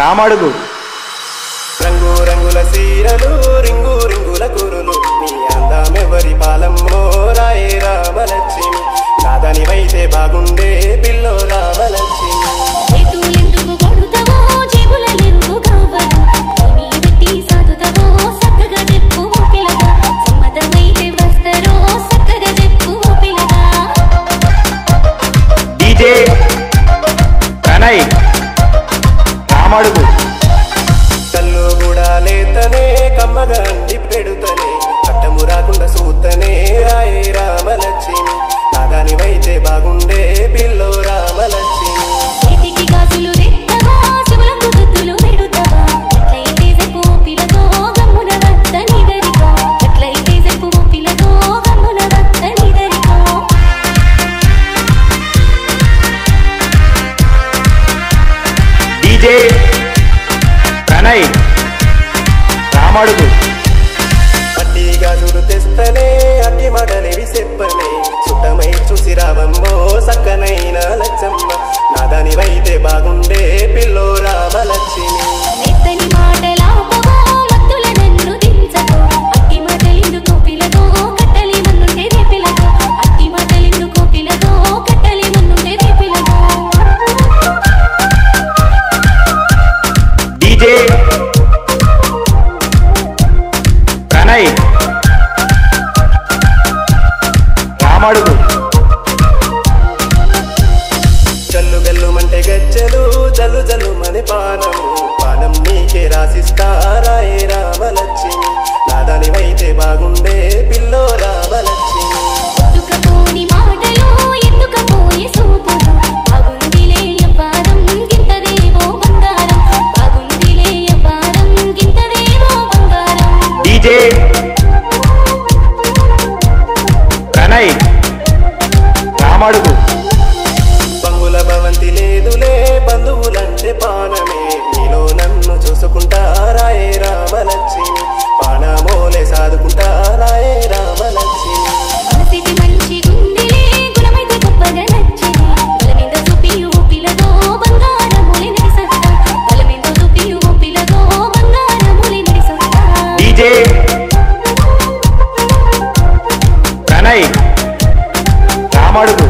రామడుగు రంగు రంగుల సీరలు రింగు రింగుల కురులు నీ అందమెవరి పాలమ్మో రాయే రామలక్ష్మి నాదనివైతే బాగుండే పిల్లో రామలక్ష్మి డీజే ప్రణయ్ రామడుగు కళ్ళు కూడా లేతనే కమ్మగా అంటి పెడుతనే కట్టము రాకుండా సూతనే రాయే రామలక్ష్మి నాదానివైతే బాగుండే పిల్లో రామలక్ష్మి డీజే ప్రణయ్ రామడుగు అట్టి గాజులు తెస్తనే అట్టి మడలేవి చెప్పనే సుట్టమై చూసి రావమ్మో సక్కనైన లచ్చమ్మ నాదానివైతే బాగుండే పిల్లో రామలక్ష్మి డీజే ప్రణయ్ రామడుగు జల్లు గల్లుమంటే గజ్జలు జల్లు జల్లు మని పానము పానం నీకే రాసిస్తా రాయే రామలక్ష్మి నాదానివైతే బాగుండే పిల్లో రామలక్ష్మి డీజే ప్రణయ్ రామడుగు బంగుల భవంతి లేదులే బంధువులంటే పానమే నీలో నన్ను చూసుకుంటా రాయే రామలక్ష్మి పానమోలే సాదుకుంటా రాయే రామలక్ష్మి డీజే ప్రణయ్ రామడుగు